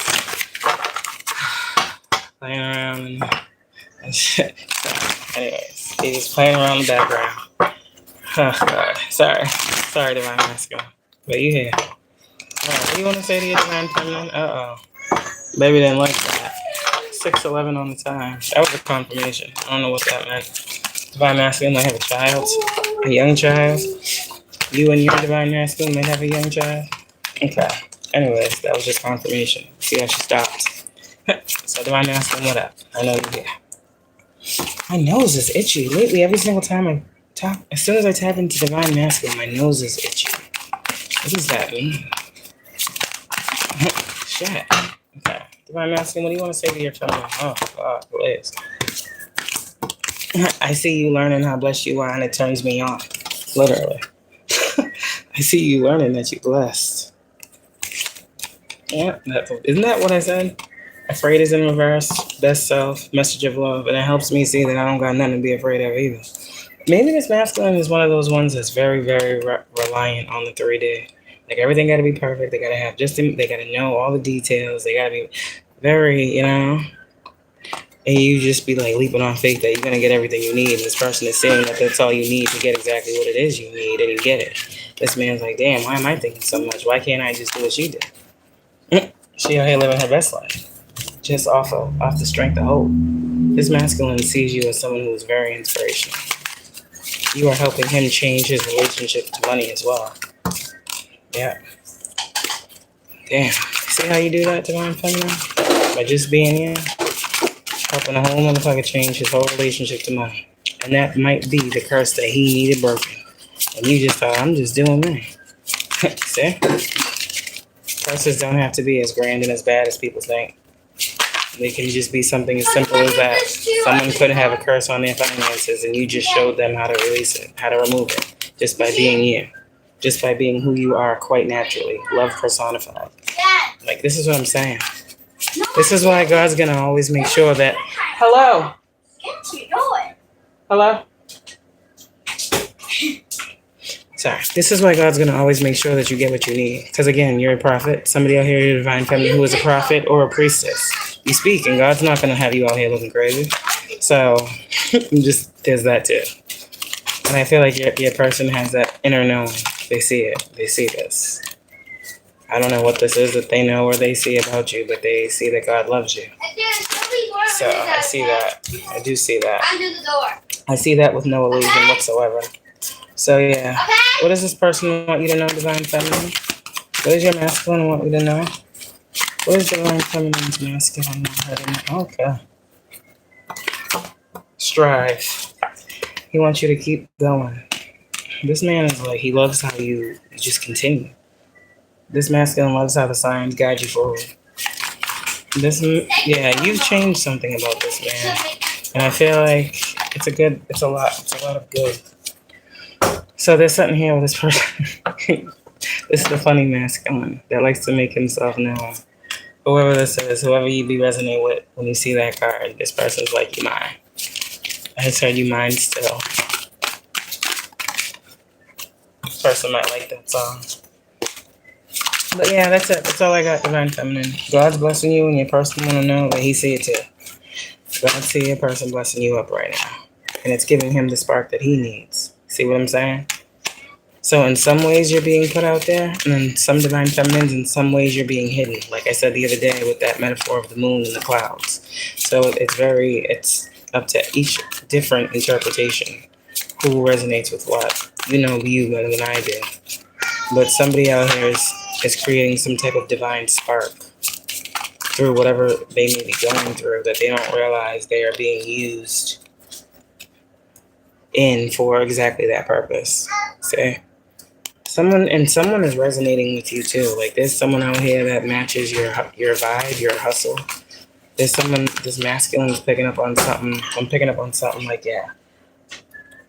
playing around and shit. Anyways, he's just playing around in the background. Oh, God. Sorry, Divine Masculine. But you here. Alright, what do you want to say to your Divine Feminine? Baby didn't like that. 6:11 on the time. That was a confirmation. I don't know what that meant. Divine Masculine might have a child. A young child. You and your Divine Masculine might have a young child. Okay. Anyways, that was just confirmation. See how she stopped. So Divine Masculine, what up? I know you're here. My nose is itchy. Lately, every single time I talk, as soon as I tap into Divine Masculine, my nose is itchy. What does that mean? Shit. Okay. Divine Masculine, what do you want to say to your feminine? Oh, God, please. I see you learning how blessed you are, and it turns me on. Literally. I see you learning that you're blessed. Yeah, isn't that what I said? Afraid is in reverse, best self, message of love, and it helps me see that I don't got nothing to be afraid of either. Maybe this masculine is one of those ones that's very, very reliant on the 3D. Like everything got to be perfect. They got to have they got to know all the details. They got to be very, and you just be like leaping on faith that you're going to get everything you need. And this person is saying that that's all you need to get exactly what it is you need, and you get it. This man's like, damn, why am I thinking so much? Why can't I just do what she did? She out here living her best life. Just off the strength of hope. This masculine sees you as someone who is very inspirational. You are helping him change his relationship to money as well. Yeah. Damn. See how you do that, Divine Feminine? By just being here, helping a whole motherfucker change his whole relationship to money. And that might be the curse that he needed broken. And you just thought, I'm just doing me. See? Curses don't have to be as grand and as bad as people think. They can just be something as simple as that. Someone could have a curse on their finances and you just showed them how to release it, how to remove it, just by being you. Just by being who you are quite naturally. Love personified. Like, this is what I'm saying. This is why God's going to always make sure that... Hello? Hello? Sorry. This is why God's going to always make sure that you get what you need. Because, again, you're a prophet. Somebody out here, you're a divine feminine who is a prophet or a priestess. You speak, and God's not going to have you out here looking crazy. So, just, there's that too. And I feel like your person has that inner knowing. They see it. They see this. I don't know what this is that they know or they see about you, but they see that God loves you. So, I see that. I do see that. I see that with no illusion whatsoever. So, yeah. What does this person want you to know, Divine Feminine? What does your masculine want you to know? What is Divine Feminine's masculine want her to know? Okay. Strive. He wants you to keep going. This man is like, he loves how you just continue. This masculine loves how the signs guide you forward. Yeah, you've changed something about this man. And I feel like it's a lot of good. So there's something here with this person. This is the funny masculine that likes to make himself known. Whoever this is, whoever you be resonate with when you see that card, this person's like, you mine. I just heard you mine still. This person might like that song. But yeah, that's it. That's all I got, Divine Feminine. God's blessing you and your person want to know that he see it too. God see your person blessing you up right now. And it's giving him the spark that he needs. See what I'm saying? So in some ways you're being put out there, and in some Divine Feminines, in some ways you're being hidden. Like I said the other day with that metaphor of the moon and the clouds. So it's up to each different interpretation. Who resonates with what? You know you better than I do. But somebody out here is creating some type of divine spark through whatever they may be going through that they don't realize they are being used in for exactly that purpose. See? Someone is resonating with you too. Like there's someone out here that matches your vibe, your hustle. There's someone, this masculine is picking up on something. I'm picking up on something like, yeah,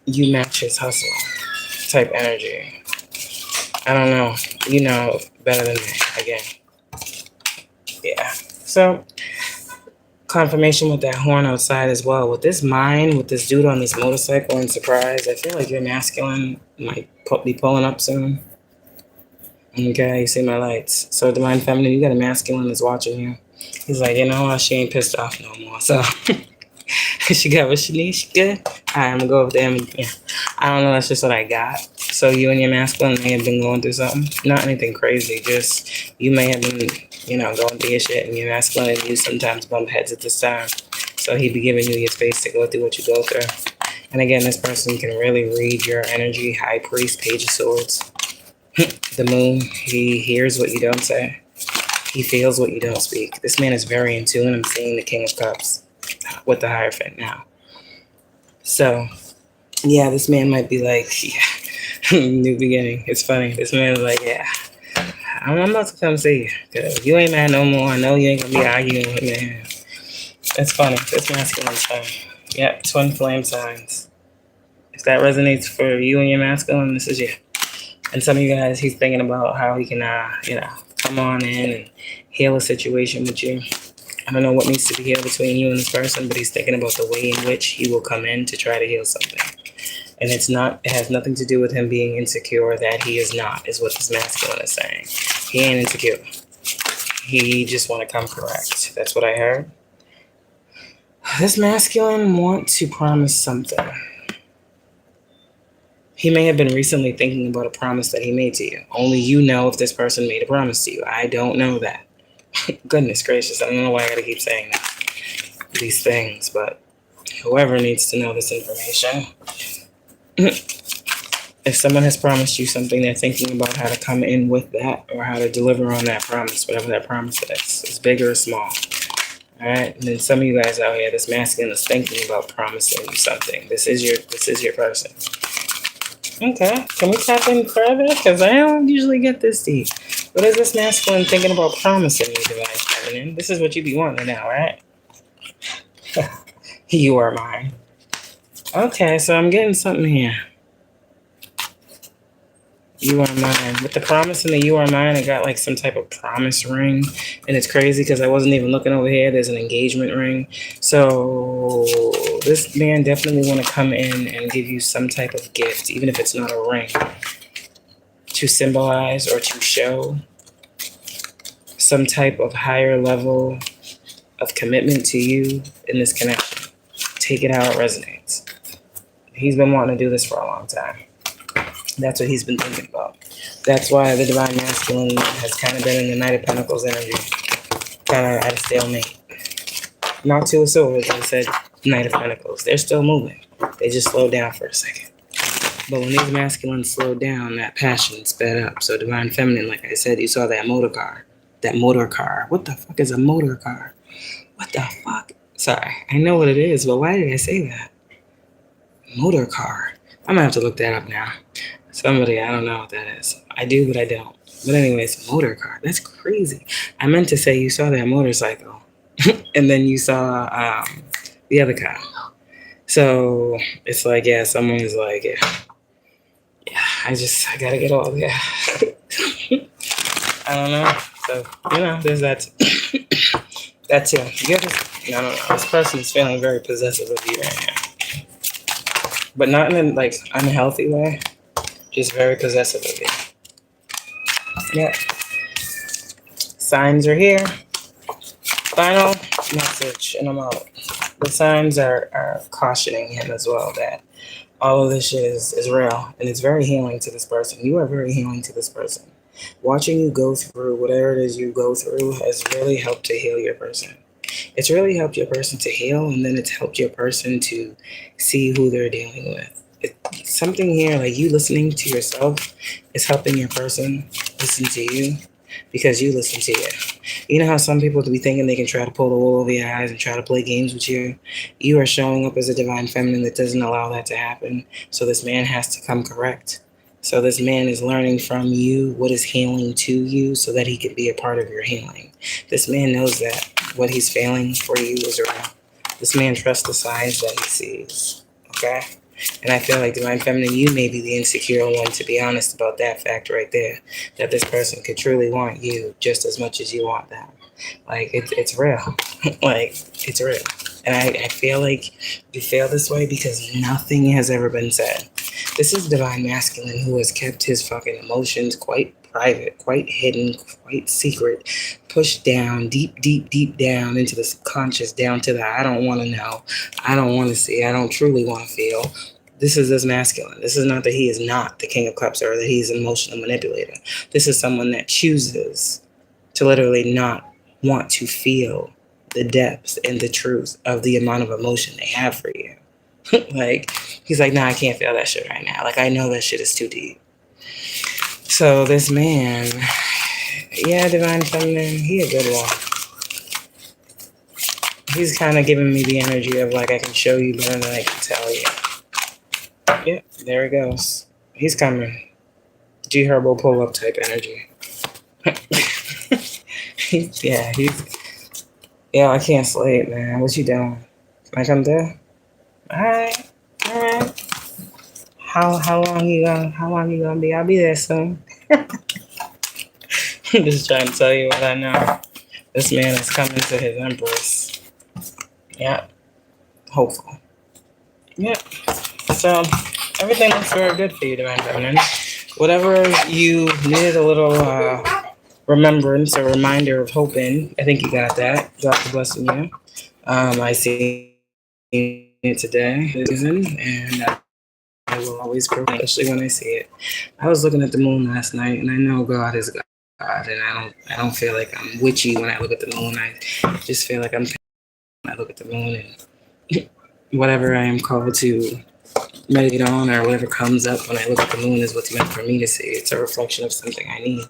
you match his hustle type energy. I don't know. You know better than me, again. Yeah. So, confirmation with that horn outside as well. With this mind, with this dude on this motorcycle and surprise, I feel like your masculine might be pulling up soon. Okay, you see my lights. So, Divine Feminine, you got a masculine that's watching you. He's like, you know what? She ain't pissed off no more. So, she got what she needs. She good? All right, I'm going to go over there. Yeah. I don't know. That's just what I got. So, you and your masculine may have been going through something. Not anything crazy. Just, you may have been, going through your shit. And your masculine and you sometimes bump heads at this time. So, he'd be giving you your space to go through what you go through. And again, this person can really read your energy. High Priest, Page of Swords. The Moon. He hears what you don't say. He feels what you don't speak. This man is very in tune. I'm seeing the King of Cups with the Hierophant now. So, yeah, this man might be like, yeah, new beginning. It's funny. This man is like, yeah, I'm about to come see you. Because you ain't mad no more. I know you ain't going to be arguing with me. That's funny. This masculine sign. Yep, twin flame signs. If that resonates for you and your masculine, this is you. And some of you guys, he's thinking about how he can, come on in and heal a situation with you. I don't know what needs to be healed between you and this person, but he's thinking about the way in which he will come in to try to heal something. And it has nothing to do with him being insecure that he is not, is what this masculine is saying. He ain't insecure. He just want to come correct. That's what I heard. This masculine wants to promise something. He may have been recently thinking about a promise that he made to you. Only you know if this person made a promise to you. I don't know that. Goodness gracious, I don't know why I gotta keep saying that. These things, but whoever needs to know this information. If someone has promised you something, they're thinking about how to come in with that or how to deliver on that promise, whatever that promise is. It's big or small. Alright? And then some of you guys out here, this masculine is thinking about promising you something. This is your person. Okay. Can we tap in further? Because I don't usually get this deep. What is this masculine thinking about promising me, divine feminine? This is what you be wanting now, right? You are mine. Okay, so I'm getting something here. You are mine. With the promise and the you are mine, I got like some type of promise ring. And it's crazy because I wasn't even looking over here. There's an engagement ring. So this man definitely want to come in and give you some type of gift, even if it's not a ring, to symbolize or to show some type of higher level of commitment to you in this connection. Take it how it resonates. He's been wanting to do this for a long time. That's what he's been thinking about. That's why the divine masculine has kind of been in the Knight of Pentacles energy, kind of at a stalemate. Not Two of Swords, I said Knight of Pentacles. They're still moving. They just slowed down for a second. But when these masculines slowed down, that passion sped up. So divine feminine, like I said, you saw that motor car. That motor car. What the fuck is a motor car? What the fuck? Sorry, I know what it is, but why did I say that? Motor car. I'm gonna have to look that up now. Somebody, I don't know what that is. I do, but I don't. But anyways, motor car. That's crazy. I meant to say you saw that motorcycle. And then you saw the other car. So it's like, yeah, someone's like, yeah, I gotta get all that. I don't know. So, there's that. That too. I don't know. This person is feeling very possessive of you right now. But not in a, like, unhealthy way. Just very possessive of you. Yep. Signs are here. Final message, and I'm out. The signs are cautioning him as well that all of this shit is real, and it's very healing to this person. You are very healing to this person. Watching you go through whatever it is you go through has really helped to heal your person. It's really helped your person to heal, and then it's helped your person to see who they're dealing with. Something here, like you listening to yourself, is helping your person listen to you because you listen to you. You know how some people be thinking they can try to pull the wool over your eyes and try to play games with you? You are showing up as a divine feminine that doesn't allow that to happen. So this man has to come correct. So this man is learning from you what is healing to you so that he can be a part of your healing. This man knows that what he's feeling for you is real. This man trusts the signs that he sees. Okay? And I feel like divine feminine, you may be the insecure one, to be honest about that fact right there. That this person could truly want you just as much as you want them. Like, it's real. Like, it's real. And I feel like you feel this way because nothing has ever been said. This is divine masculine who has kept his fucking emotions quite private, quite hidden, quite secret, pushed down, deep, deep, deep down into the subconscious, down to the I don't want to know, I don't want to see, I don't truly want to feel. This is this masculine. This is not that he is not the King of Cups or that he is an emotional manipulator. This is someone that chooses to literally not want to feel the depth and the truth of the amount of emotion they have for you. Like, he's like, nah, I can't feel that shit right now. Like, I know that shit is too deep. So this man, yeah, divine feminine, he a good one. He's kind of giving me the energy of like, I can show you better than I can tell you. Yep, there he goes. He's coming. G Herbo pull up type energy. Yeah, I can't sleep, man. What you doing? Can I come there? Alright. How long you gonna be? I'll be there soon. I'm just trying to tell you what I know. This man is coming to his empress. Yep. Hopeful. Yep. So everything looks very good for you, divine feminine. Whatever you needed a little remembrance or reminder of hope in, I think you got that. God's blessing you. I see it today, and I will always pray, especially when I see it. I was looking at the moon last night, and I know God is God, and I don't feel like I'm witchy when I look at the moon. I just feel like I'm when I look at the moon, and whatever I am called to meditate on or whatever comes up when I look at the moon is what's meant for me to see. It's a reflection of something I need.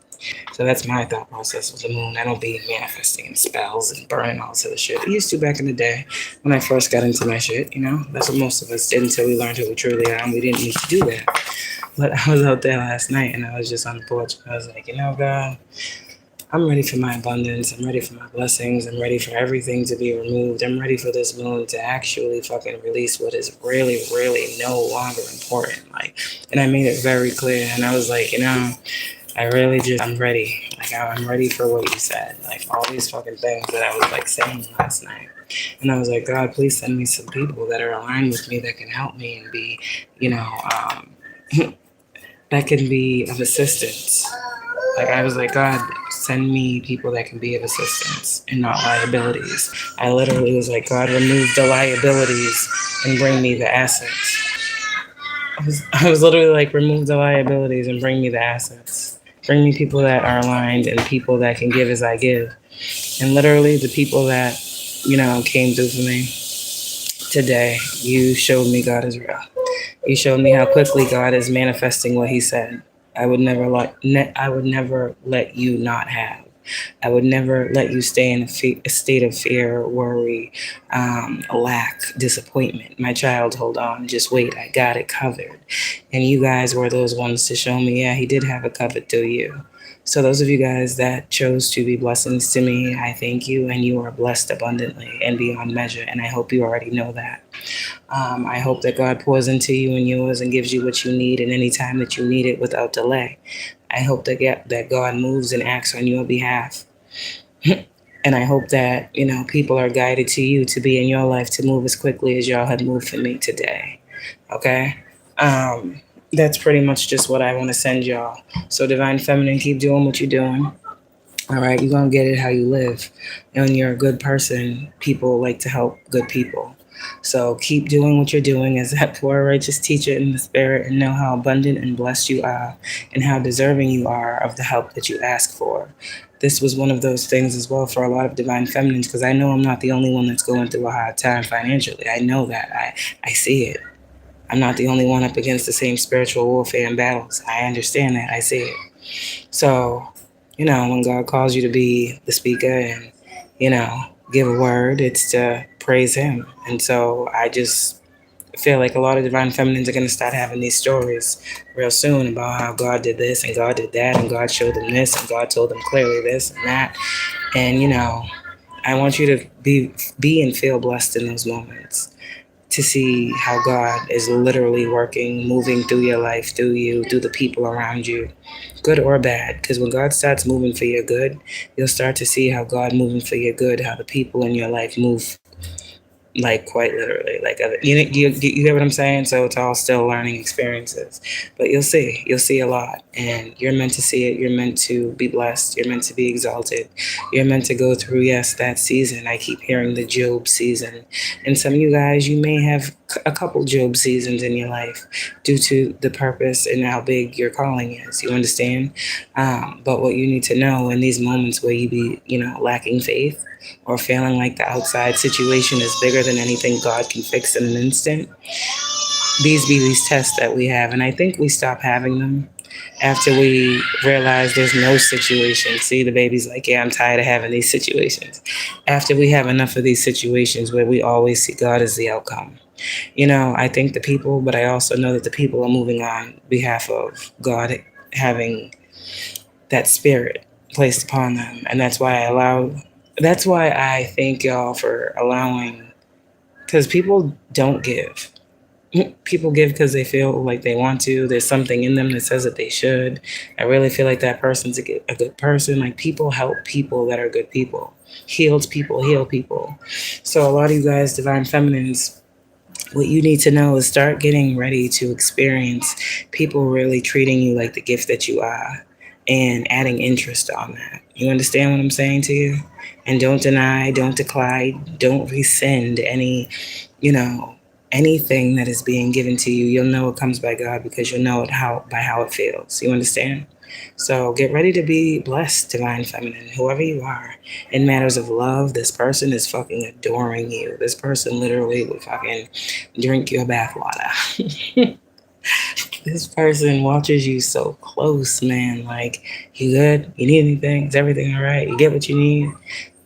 So that's my thought process with the moon. I don't be manifesting spells and burning all this other shit. I used to back in the day when I first got into my shit, That's what most of us did until we learned who we truly are, and we didn't need to do that. But I was out there last night and I was just on the porch and I was like, God, I'm ready for my abundance. I'm ready for my blessings. I'm ready for everything to be removed. I'm ready for this moon to actually fucking release what is really, really no longer important. Like, and I made it very clear. And I was like, I'm ready. Like, I'm ready for what you said. Like, all these fucking things that I was like saying last night. And I was like, God, please send me some people that are aligned with me that can help me and be, that can be of assistance. Like, I was like, God, send me people that can be of assistance and not liabilities. I literally was like, God, remove the liabilities and bring me the assets. I was literally like, remove the liabilities and bring me the assets. Bring me people that are aligned and people that can give as I give. And literally the people that, came through for me today, you showed me God is real. You showed me how quickly God is manifesting what he said. I would never let you not have. I would never let you stay in a state of fear, worry, lack, disappointment. My child, hold on, just wait, I got it covered. And you guys were those ones to show me, yeah, he did have it covered through you. So those of you guys that chose to be blessings to me, I thank you, and you are blessed abundantly and beyond measure, and I hope you already know that. I hope that God pours into you and yours and gives you what you need in any time that you need it without delay. I hope that God moves and acts on your behalf. And I hope that, people are guided to you to be in your life to move as quickly as y'all have moved for me today. Okay? That's pretty much just what I want to send y'all. So Divine Feminine, keep doing what you're doing. All right, you're going to get it how you live. And when you're a good person, people like to help good people. So keep doing what you're doing as that poor righteous teacher in the spirit and know how abundant and blessed you are and how deserving you are of the help that you ask for. This was one of those things as well for a lot of divine feminines because I know I'm not the only one that's going through a hard time financially. I know that. I see it. I'm not the only one up against the same spiritual warfare and battles. I understand that. I see it. So, when God calls you to be the speaker and, give a word, it's to praise him. And so I just feel like a lot of divine feminines are going to start having these stories real soon about how God did this and God did that and God showed them this and God told them clearly this and that. And, I want you to be and feel blessed in those moments to see how God is literally working, moving through your life, through you, through the people around you, good or bad. Because when God starts moving for your good, you'll start to see how God moving for your good, how the people in your life move, like quite literally. Like, you get what I'm saying? So it's all still learning experiences. But you'll see a lot. And you're meant to see it. You're meant to be blessed. You're meant to be exalted. You're meant to go through, yes, that season. I keep hearing the Job season. And some of you guys, you may have a couple Job seasons in your life due to the purpose and how big your calling is. You understand? But what you need to know in these moments where you be, lacking faith or feeling like the outside situation is bigger than anything God can fix in an instant, these be these tests that we have. And I think we stop having them after we realize there's no situation. See, the baby's like, yeah, I'm tired of having these situations. After we have enough of these situations where we always see God as the outcome. I think the people, but I also know that the people are moving on behalf of God having that spirit placed upon them. And that's why I thank y'all for allowing, because people don't give. People give because they feel like they want to. There's something in them that says that they should. I really feel like that person's a good person. Like, people help people that are good people. Healed people heal people. So a lot of you guys, divine feminines, what you need to know is start getting ready to experience people really treating you like the gift that you are and adding interest on that. You understand what I'm saying to you? And don't deny, don't decline, don't rescind any, anything that is being given to you. You'll know it comes by God because you'll know it by how it feels. You understand? So get ready to be blessed, divine feminine, whoever you are. In matters of love, this person is fucking adoring you. This person literally would fucking drink your bathwater. This person watches you so close, man. Like, you good? You need anything? Is everything all right? You get what you need?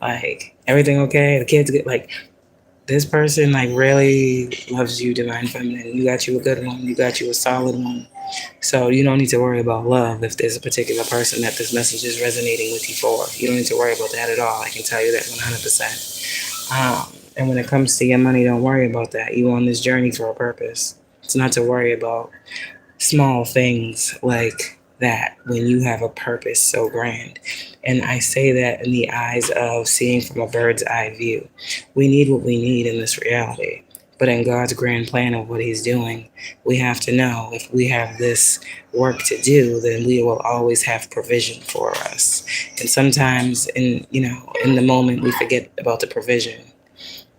Like, everything okay? The kids get, like, This person like really loves you, divine feminine. You got you a good one. You got you a solid one. So you don't need to worry about love if there's a particular person that this message is resonating with you for. You don't need to worry about that at all. I can tell you that 100%. And when it comes to your money, don't worry about that. You're on this journey for a purpose. It's not to worry about small things like that when you have a purpose so grand. And I say that in the eyes of seeing from a bird's eye view. We need what we need in this reality. But in God's grand plan of what He's doing, we have to know if we have this work to do, then we will always have provision for us. And sometimes in the moment we forget about the provision.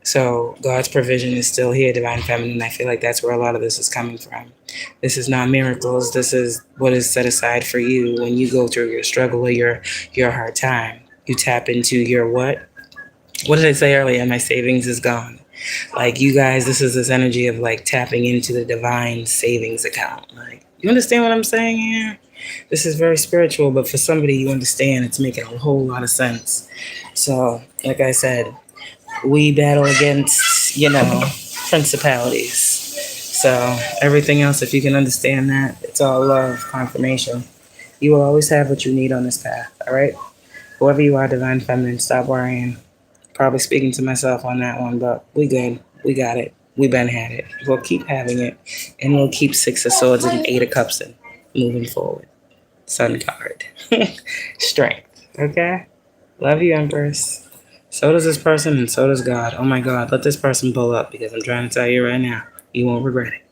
So God's provision is still here, divine feminine. I feel like that's where a lot of this is coming from. This is not miracles. This is what is set aside for you when you go through your struggle or your hard time. You tap into your what? What did I say earlier? My savings is gone. Like you guys, this is this energy of like tapping into the divine savings account. Like, you understand what I'm saying here? This is very spiritual, but for somebody you understand, it's making a whole lot of sense. So, like I said, we battle against, principalities. So everything else, if you can understand that, it's all love, confirmation. You will always have what you need on this path, all right? Whoever you are, divine feminine, stop worrying. Probably speaking to myself on that one, but we good. We got it. We been had it. We'll keep having it, and we'll keep Six of Swords and Eight of Cups in, moving forward. Sun card. Strength, okay? Love you, Empress. So does this person, and so does God. Oh my God, let this person pull up because I'm trying to tell you right now, you won't regret it.